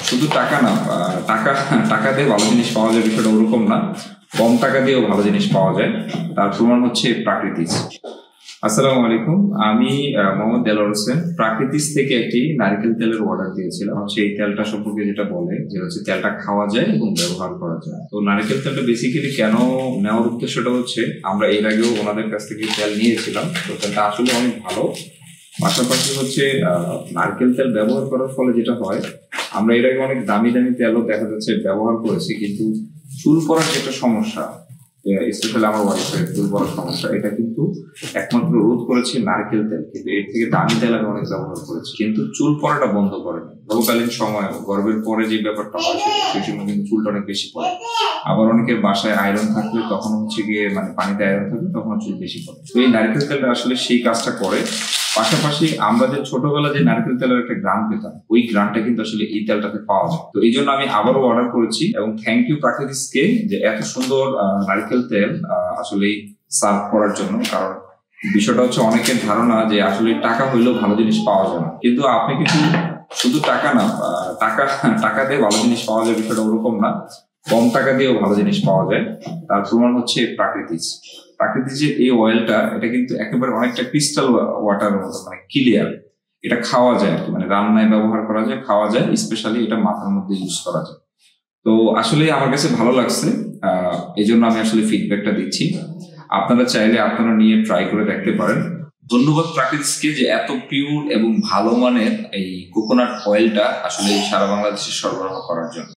শুধু টাকা না, টাকা টাকা দিয়ে ভালো জিনিস পাওয়া যায় বিষয়টা ওরকম না, কম টাকা দিয়েও ভালো জিনিস পাওয়া যায়। তার প্রমাণ হচ্ছে প্রাকৃতিক। আসসালামু আলাইকুম, আমি মোহাম্মদ দেলোয়ার হোসেন প্রাকৃতিক থেকে একটি নারকেল তেলের অর্ডার দিয়েছিলাম। এই তেলটা সম্পর্কে যেটা বলে যে হচ্ছে তেলটা খাওয়া যায় এবং ব্যবহার করা যায়। তো নারকেল তেলটা বেসিক্যালি কেন নেওয়ার উদ্দেশ্যটা হচ্ছে, আমরা এর আগেও ওনাদের কাছ থেকে তেল নিয়েছিলাম, তো তেলটা আসলে অনেক ভালো। পাশাপাশি হচ্ছে নারকেল তেল ব্যবহার করার ফলে যেটা হয়, আমরা এর আগে অনেক দামি দামি তেলও দেখা যাচ্ছে ব্যবহার করেছি, কিন্তু চুল পড়ার যেটা সমস্যা, স্পেশালি আমার ওয়াইফের চুল পড়ার সমস্যা, এটা কিন্তু একমাত্র রোধ করেছে নারকেল তেল। কিন্তু এর থেকে দামি তেল আমি অনেক ব্যবহার করেছি, কিন্তু চুল পড়াটা বন্ধ করেনি। গর্ভকালীন সময়, গর্ভের পরে যে ব্যাপারটা হয় সেই সময় কিন্তু চুলটা অনেক বেশি পড়ে। আবার অনেকের বাসায় আয়রন থাকলে তখন হচ্ছে গিয়ে পানিতে আয়রন থাকলে তখন চুল বেশি পড়ে। তো এই নারকেল তেলটা আসলে সেই কাজটা করে। পাশাপাশি আমরা যে ছোটবেলা যে নারকেল তেলের একটা গ্রাম পেতাম, ওই গ্রামটা কিন্তু আসলে এই তেলটাতে পাওয়া যায়। তো এই জন্য আমি আবারও অর্ডার করেছি এবং থ্যাংক ইউ প্রাকৃতিককে যে এত সুন্দর নারকেল তেল আসলে সার্ভ করার জন্য। কারণ বিষয়টা হচ্ছে অনেকের ধারণা যে আসলে টাকা হইলেও ভালো জিনিস পাওয়া যায় না, কিন্তু আপনি কিন্তু শুধু টাকা না, টাকা দিয়ে ভালো জিনিস পাওয়া যায় বিষয়টা ওরকম না, কম টাকা দিয়েও ভালো জিনিস পাওয়া যায়। তার প্রমাণ হচ্ছে প্রাকৃতিক যে এই অয়েলটা, এটা কিন্তু একেবারে অনেকটা ক্রিস্টাল ওয়াটারের মতো, ক্লিয়ার। এটা খাওয়া যায় আর কি, রান্নায় ব্যবহার করা যায়, খাওয়া যায়, স্পেশালি এটা মাথার মধ্যে ইউজ করা যায়। তো আসলে আমার কাছে ভালো লাগছে, এই জন্য আমি আসলে ফিডব্যাকটা দিচ্ছি। আপনারা চাইলে আপনারা নিয়ে ট্রাই করে দেখতে পারেন। ধন্যবাদ প্রাকৃতিককে যে এত পিওর এবং ভালো মানের এই কোকোনাট অয়েলটা আসলে সারা বাংলাদেশে সরবরাহ করার জন্য।